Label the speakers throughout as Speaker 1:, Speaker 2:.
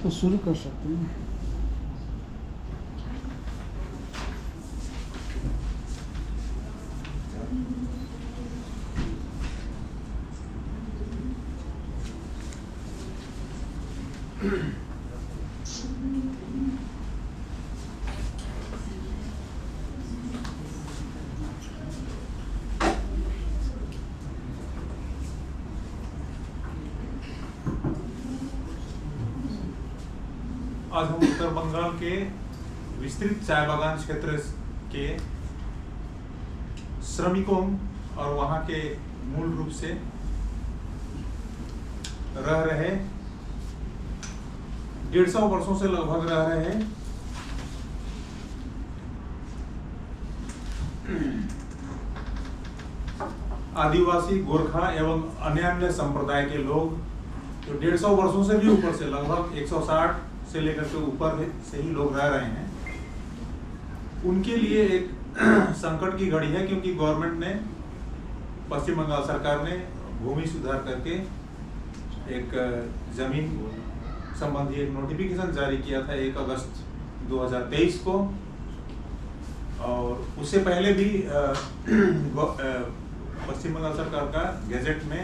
Speaker 1: तो शुरू कर सकते हैं।
Speaker 2: आज हम उत्तर बंगाल के विस्तृत चाय बागान क्षेत्र के श्रमिकों और वहां के मूल रूप से रह रहे 150 वर्षों से लगभग रह रहे आदिवासी, गोरखा एवं अन्य संप्रदाय के लोग जो 150 वर्षों से भी ऊपर से लगभग 160 से लेकर के ऊपर से ही लोग रह रहे हैं, उनके लिए एक संकट की घड़ी है। क्योंकि गवर्नमेंट ने, पश्चिम बंगाल सरकार ने भूमि सुधार करके एक जमीन संबंधी एक नोटिफिकेशन जारी किया था 1 अगस्त 2023 को। और उससे पहले भी पश्चिम बंगाल सरकार का गैजेट में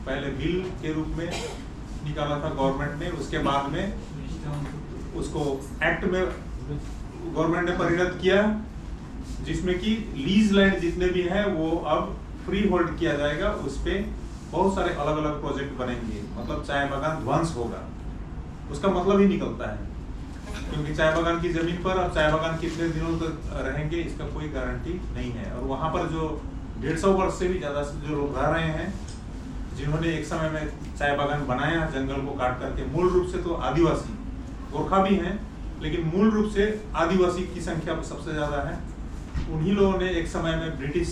Speaker 2: पहले बिल के रूप में निकाला था गवर्नमेंट ने, उसके बाद में उसको एक्ट में गवर्नमेंट ने परिणत किया, जिसमें कि लीज लैंड जितने भी हैं वो अब फ्री होल्ड किया जाएगा। उस पे बहुत सारे अलग अलग प्रोजेक्ट बनेंगे, मतलब चाय बागान ध्वंस होगा, उसका मतलब ही निकलता है। क्योंकि चाय बागान की जमीन पर अब चाय बागान कितने दिनों तक रहेंगे इसका कोई गारंटी नहीं है। और वहां पर जो 150 वर्ष से भी ज्यादा जो लोग रह रहे हैं, जिन्होंने एक समय में चाय बागान बनाया जंगल को काट करके, मूल रूप से तो आदिवासी, गोरखा भी हैं, लेकिन मूल रूप से आदिवासी की संख्या सबसे ज्यादा है। उन्हीं लोगों ने एक समय में ब्रिटिश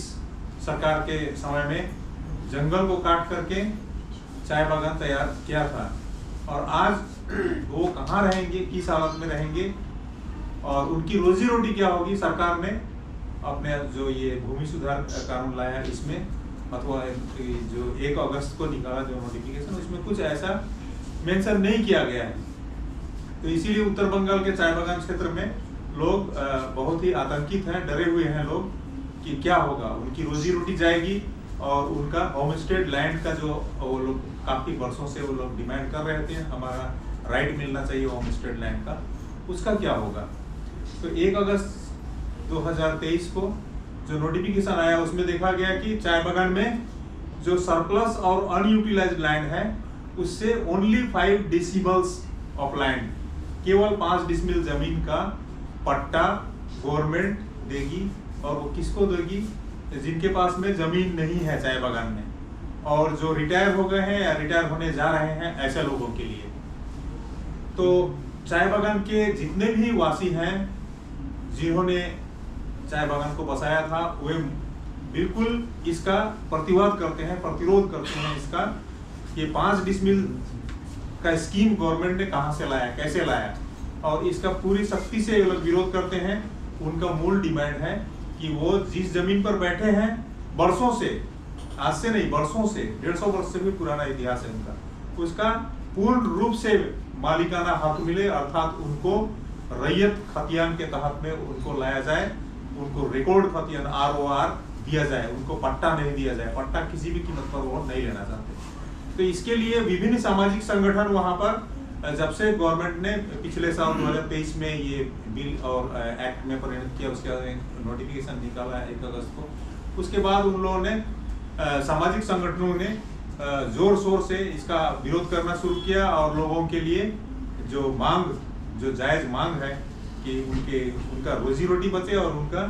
Speaker 2: सरकार के समय में जंगल को काट करके चाय बागान तैयार किया था। और आज वो कहाँ रहेंगे, किस हालत में रहेंगे और उनकी रोजी रोटी क्या होगी, सरकार ने अपने जो ये भूमि सुधार कानून लाया इसमें, अथवा जो 1 अगस्त को निकाला जो नोटिफिकेशन, उसमें कुछ ऐसा मेंशन नहीं किया गया है। तो इसीलिए उत्तर बंगाल के चाय बागान क्षेत्र में लोग बहुत ही आतंकित हैं, डरे हुए हैं लोग कि क्या होगा, उनकी रोजी रोटी जाएगी और उनका होमस्टेड लैंड का जो वो लोग काफी वर्षों से वो लोग डिमांड कर रहे थे, हमारा राइट मिलना चाहिए होमस्टेड लैंड का, उसका क्या होगा। तो 1 अगस्त 2023 को जो नोटिफिकेशन आया उसमें देखा गया कि चाय बागान में जो सरप्लस और अनयूटिलाइज्ड लैंड है उससे ओनली 5 डिसिमल्स ऑफ लैंड, केवल 5 डिसमिल जमीन का पट्टा गवर्नमेंट देगी। और वो किसको देगी, जिनके पास में जमीन नहीं है चाय बागान में, और जो रिटायर हो गए हैं या रिटायर होने जा रहे हैं ऐसे लोगों के लिए। तो चाय बागान के जितने भी वासी हैं जिन्होंने चाय बागान को बसाया था, वे बिल्कुल इसका प्रतिवाद करते हैं, प्रतिरोध करते हैं इसका। ये 5 डिसमिल का स्कीम गवर्नमेंट ने कहां से लाया, कैसे लाया, और इसका पूरी सख्ती से ये लोग विरोध करते हैं। उनका मूल डिमांड है कि वो जिस जमीन पर बैठे हैं बरसों से, आज से नहीं बरसों से, 150 वर्ष से भी पुराना इतिहास है उनका, उसका पूर्ण रूप से मालिकाना हक मिले, अर्थात उनको रैयत खतियान के तहत में उनको लाया जाए, उनको रिकॉर्ड खतियान ROR दिया जाए, उनको पट्टा नहीं दिया जाए, पट्टा किसी भी कीमत पर वो नहीं लेना चाहते। तो इसके लिए विभिन्न सामाजिक संगठन वहां पर, जब से गवर्नमेंट ने पिछले साल 2023 में ये बिल और एक्ट में परिणत किया, उसके बाद नोटिफिकेशन निकाला 1 अगस्त को, उसके बाद उन लोगों ने सामाजिक संगठनों ने जोर शोर से इसका विरोध करना शुरू किया। और लोगों के लिए जो मांग, जो जायज मांग है कि उनका रोजी रोटी बचे और उनका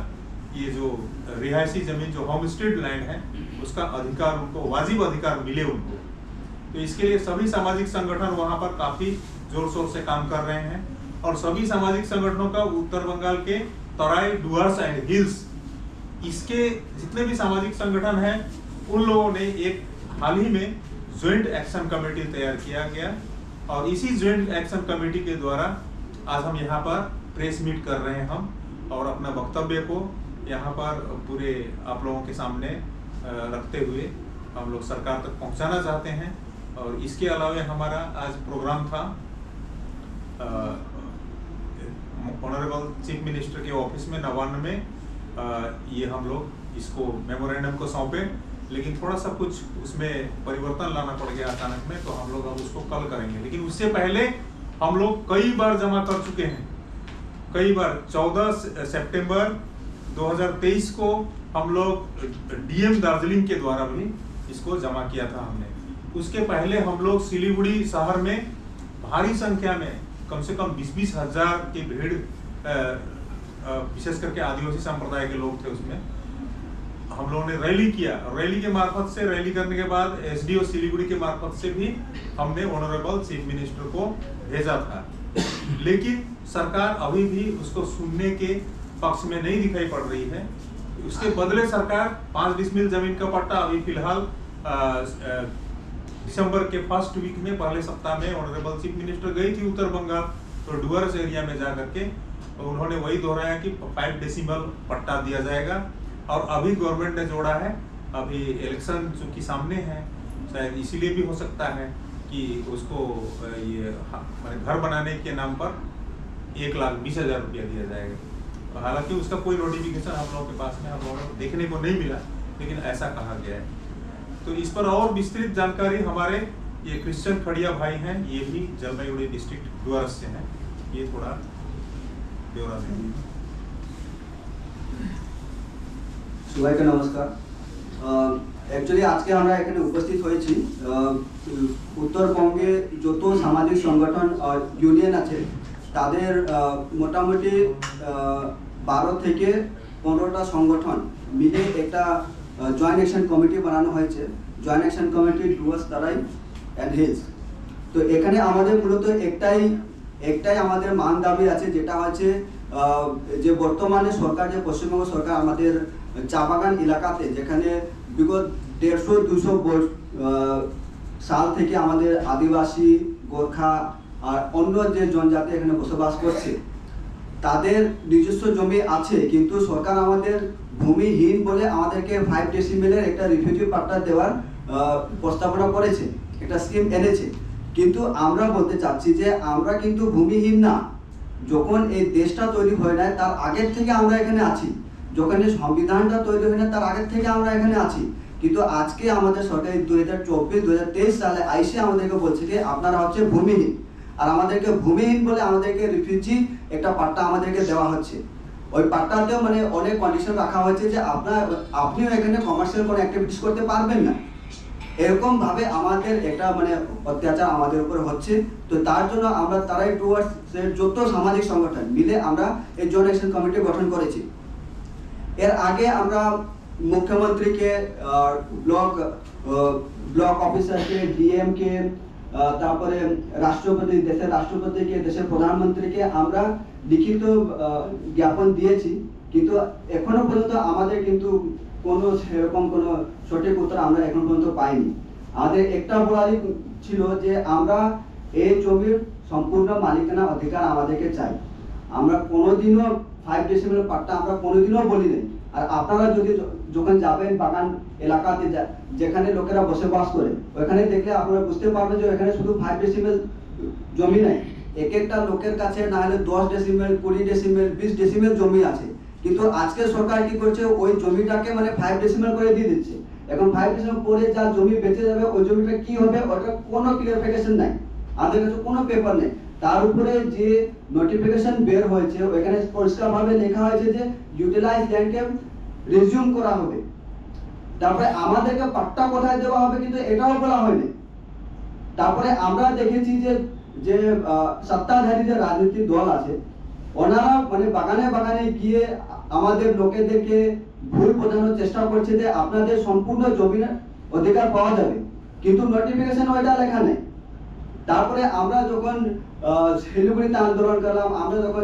Speaker 2: ये जो रिहायशी जमीन जो होमस्टेड लैंड है उसका अधिकार, उनको वाजिब अधिकार मिले उनको। तो इसके लिए सभी सामाजिक संगठन वहां पर काफी जोर शोर से काम कर रहे हैं। और सभी सामाजिक संगठनों का उत्तर बंगाल के तराई, डुअर्स एंड हिल्स, इसके जितने भी सामाजिक संगठन हैं उन लोगों ने एक हाल ही में ज्वाइंट एक्शन कमेटी तैयार किया गया। और इसी ज्वाइंट एक्शन कमेटी के द्वारा आज हम यहाँ पर प्रेस मीट कर रहे हैं हम, और अपना वक्तव्य को यहाँ पर पूरे आप लोगों के सामने रखते हुए हम लोग सरकार तक पहुँचाना चाहते हैं। और इसके अलावा हमारा आज प्रोग्राम था ऑनरेबल चीफ मिनिस्टर के ऑफिस में नवान्न में ये हम लोग इसको मेमोरेंडम को सौंपे, लेकिन थोड़ा सा कुछ उसमें परिवर्तन लाना पड़ गया अचानक में, तो हम लोग अब उसको कल करेंगे। लेकिन उससे पहले हम लोग कई बार जमा कर चुके हैं, कई बार 14 सितंबर 2023 को हम लोग डीएम दार्जिलिंग के द्वारा भी इसको जमा किया था हमने। उसके पहले हम लोग सिलीगुड़ी शहर में भारी संख्या में कम से कम 20-20 हजार की भीड़, विशेष करके आदिवासी संप्रदाय के लोग थे उसमें, हम लोगों ने रैली किया। रैली के मार्फत से, रैली करने के बाद एसडीओ सिलीगुड़ी के मार्फत से भी हमने ऑनरेबल चीफ मिनिस्टर को भेजा था, लेकिन सरकार अभी भी उसको सुनने के पक्ष में नहीं दिखाई पड़ रही है। उसके बदले सरकार 5 डिसमिल जमीन का पट्टा अभी फिलहाल दिसंबर के फर्स्ट वीक में, पहले सप्ताह में ऑनरेबल चीफ मिनिस्टर गई थी उत्तर बंगाल, तो डुअर्स एरिया में जा करके उन्होंने वही दोहराया कि 5 डेसिमल पट्टा दिया जाएगा। और अभी गवर्नमेंट ने जोड़ा है, अभी इलेक्शन चूंकि सामने है, शायद इसीलिए भी हो सकता है कि उसको ये घर बनाने के नाम पर 1,20,000 रुपया दिया जाएगा। हालांकि उसका कोई नोटिफिकेशन हम लोगों के पास में, हम लोगों को देखने को नहीं मिला, लेकिन ऐसा कहा गया है। तो इस पर और विस्तृत जानकारी हमारे ये क्रिश्चियन खड़िया भाई हैं, ये भी जलपाईगुड़ी डिस्ट्रिक्ट डुअर्स से हैं, ये थोड़ा ब्यौरा देंगे।
Speaker 1: সবাইকে নমস্কার। অ্যাকচুয়ালি আজকে আমরা এখানে উপস্থিত হয়েছি উত্তরবঙ্গে যত সামাজিক সংগঠন ইউনিয়ন আছে তাদের মোটামুটি 12 থেকে 15টা সংগঠন মিলে একটা জয়েন্ট অ্যাকশন কমিটি বানানো হয়েছে, জয়েন্ট অ্যাকশন কমিটি ডুয়ার্স তারাই অ্যান্ড হিলস। তো এখানে আমাদের মূলত একটাই আমাদের মান দাবি আছে, যেটা হচ্ছে যে বর্তমানে সরকার, যে পশ্চিমবঙ্গ সরকার আমাদের চা বাগান এলাকাতে, যেখানে বিগত 150-200 সাল থেকে আমাদের আদিবাসী, গোর্খা আর অন্য যে জনজাতি এখানে বসবাস করছে, তাদের নিজস্ব জমি আছে, কিন্তু সরকার আমাদের ভূমিহীন বলে আমাদেরকে 5 ডেসিমেলের একটা রিফিউজি পাট্টা দেওয়ার প্রস্তাবনা করেছে, একটা স্কিম এনেছে। কিন্তু আমরা বলতে চাচ্ছি যে আমরা কিন্তু ভূমিহীন না। যখন এই দেশটা তৈরি হয় না তার আগের থেকে আমরা এখানে আছি, যখন এই সংবিধানটা তৈরি হয় না তার আগের থেকে আমরা এখানে আছি। কিন্তু আজকে আমাদের সরকার 2024-2023 সালে আইসে আমাদেরকে বলছে যে আপনারা হচ্ছে ভূমিহীন, আর আমাদেরকে ভূমিহীন বলে আমাদেরকে রিফিউজি একটা পাট্টা আমাদেরকে দেওয়া হচ্ছে। ওই পাট্টাতেও মানে অনেক কন্ডিশন রাখা হয়েছে যে আপনিও এখানে কমার্শিয়াল কোনো অ্যাক্টিভিটিস করতে পারবেন না। এরকম ভাবে আমাদের একটা মানে অত্যাচার আমাদের উপর হচ্ছে। তো তার জন্য আমরা তারাই টুয়ার্ডস যত সামাজিক সংগঠন মিলে আমরা এই জয়েন্ট অ্যাকশন কমিটি গঠন করেছি। এর আগে আমরা মুখ্যমন্ত্রীকে, ব্লক অফিসারকে, ডিএমকে, তারপরে রাষ্ট্রপতি, দেশের রাষ্ট্রপতিকে, দেশের প্রধানমন্ত্রীকে আমরা লিখিত জ্ঞাপন দিয়েছি, কিন্তু এখনো পর্যন্ত আমাদের কিন্তু কোনো সেরকম কোনো সঠিক উত্তর আমরা এখন পর্যন্ত পাইনি। আমাদের একটা বলারই ছিল যে আমরা এই জমির সম্পূর্ণ মালিকানা অধিকার আমাদেরকে চাই। আমরা কোনোদিনও 5 ডেসিমেল পাট্টা আমরা কোনোদিনও বলি নাই। আর আপনারা যদি যখন যাবেন বাগান এলাকাতে, যেখানে লোকেরা বসবাস করে, ওখানে দেখলে আপনারা বুঝতে পারবেন যে এখানে শুধু 5 ডেসিমেল জমি নাই, এক একটা লোকের কাছে না হলে 10 ডেসিমেল, 20 ডেসিমেল, 20 ডেসিমেল জমি আছে। কিন্তু আজকে সরকার কি করছে, ওই জমিটাকে মানে 5 ডেসিমেল করে দিয়ে দিচ্ছে। এখন 5 ডেসিমেল পরে যা জমি বেঁচে যাবে, ওই জমিটা কি হবে ওটা কোনো ক্লিয়ারিফিকেশন নাই, আমাদের কাছে কোনো পেপার নেই। তার উপরে যে নোটিফিকেশন বের হয়েছে ওখানে পরিষ্কারভাবে লেখা হয়েছে যে ইউটিলাইজ ল্যান্ডকে রিজিউম করা হবে। তারপরে আমাদেরকে পাট্টা কোথায় দেওয়া হবে কিন্তু এটাও বলা হয়নি। তারপরে আমরা দেখেছি যে সত্তাধারী যে রাজনৈতিক দল আছে, ওনারা মানে বাগানে বাগানে গিয়ে আমাদের লোকেদেরকে ভুল বোঝানোর চেষ্টা করছে যে আপনাদের সম্পূর্ণ জমির অধিকার পাওয়া যাবে, কিন্তু নোটিফিকেশন ওইটা লেখা নেই। তারপরে আমরা যখন শিলিগুড়িতে আন্দোলন করলাম, আমরা যখন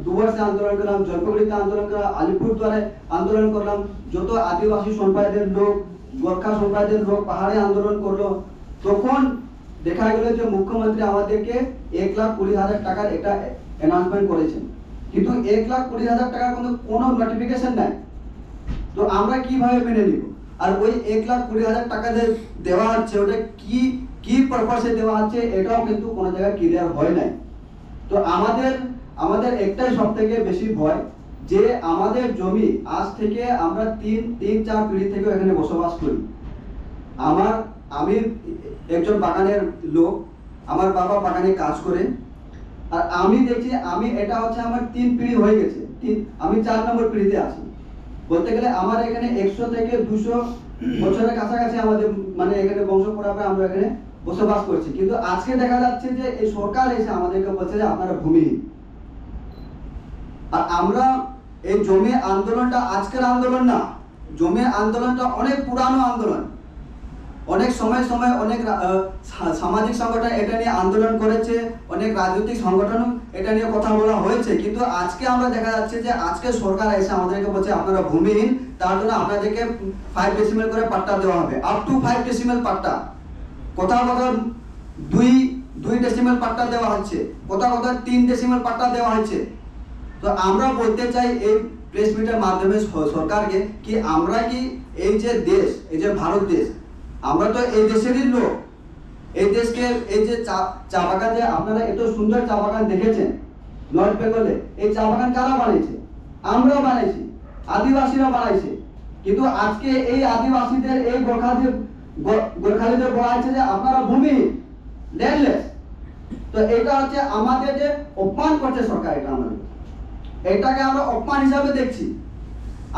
Speaker 1: ডুয়ার্সে আন্দোলন করলাম, জলপাইগুড়িতে আন্দোলন করলাম, আলিপুরদুয়ারে আন্দোলন করলাম, যত আদিবাসী সম্প্রদায়ের লোক, গোর্খা সম্প্রদায়ের লোক পাহাড়ে আন্দোলন করলো, তখন দেখা গেল যে মুখ্যমন্ত্রী আমাদেরকে 1,20,000 টাকার একটা অ্যানাউন্সমেন্ট করেছেন, কিন্তু 1,20,000 টাকার কোনো নোটিফিকেশন নাই। তো আমরা কিভাবে মেনে নিব? আর ওই 1,20,000 টাকা যে দেওয়া হচ্ছে ওটা কি পারপাসে দেওয়া হচ্ছে এটাও কিন্তু কোনো জায়গায় ক্লিয়ার হয় নাই। তো আমাদের একটাই সব থেকে বেশি ভয় যে আমাদের জমি আজ থেকে আমরা 3-4 পিঢ়ি থেকে এখানে বসবাস করি। আমি একজন বাগানের লোক, আমার বাবা বাগানে কাজ করে, আর আমি দেখছি এটা হচ্ছে আমার 3 পিঢ়ি হয়ে গেছে, আমি 4 নম্বর পিঢ়িতে আছি। বলতে গেলে আমার এখানে 100 থেকে 200 বছরের কাছাকাছি আমাদের মানে এখানে বংশ পরম্পরায় আমরা এখানে বসবাস করছি। কিন্তু আজকে দেখা যাচ্ছে যে এই সরকার এসে আমাদেরকে বলছে যে আপনারা ভূমিহীন। আর আমরা এই জমি আন্দোলনটা আজকের আন্দোলন না, জমি আন্দোলনটা অনেক পুরানো আন্দোলন। অনেক সময় অনেক সামাজিক সংগঠন এটা নিয়ে আন্দোলন করেছে, অনেক রাজনৈতিক সংগঠন এটা নিয়ে কথা বলা হয়েছে। কিন্তু আজকে আমরা দেখা যাচ্ছে যে আজকে সরকার এসে আমাদেরকে বলছে আপনারা ভূমিহীন, তার জন্য আপনাদেরকে 5 ডেসিমেল করে পাট্টা দেওয়া হবে, আপ টু 5 ডেসিমেল পাট্টা। কোথাও 2 ডেসিমেল পাট্টা দেওয়া হচ্ছে, কোথাও 3 ডেসিমেল পাট্টা দেওয়া হচ্ছে। তো আমরা বলতে চাই এই প্রেস মিটের মাধ্যমে সরকারকে কি আমরা কি এই যে দেশ, এই যে ভারত দেশ, আমরা তো এই দেশেরই লোক। এই দেশকে এই যে চা বাগান, যে আপনারা এত সুন্দর চা বাগান দেখেছেন নর্থ বেঙ্গলে, এই চা বাগান কারা বানিয়েছে? আমরা বানাইছি, আদিবাসীরা বানাইছে। কিন্তু আজকে এই আদিবাসীদের এই গোর্খালীদের বলা হচ্ছে যে আপনারা ভূমিহীন, ল্যান্ডলেস। তো এটা হচ্ছে আমাদের যে অপমান করছে সরকার, এটাকে আমরা অপমান হিসাবে দেখছি।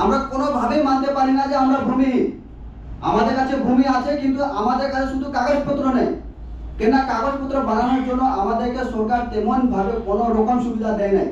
Speaker 1: আমরা কোনোভাবেই মানতে পারি না যে আমরা ভূমিহীন। আমাদের কাছে ভূমি আছে, কিন্তু আমাদের কাছে শুধু কাগজপত্র নেই। কেন কাগজপত্র বানানোর জন্য আমাদেরকে সরকার তেমন ভাবে কোনো রকম সুবিধা দেয় নাই।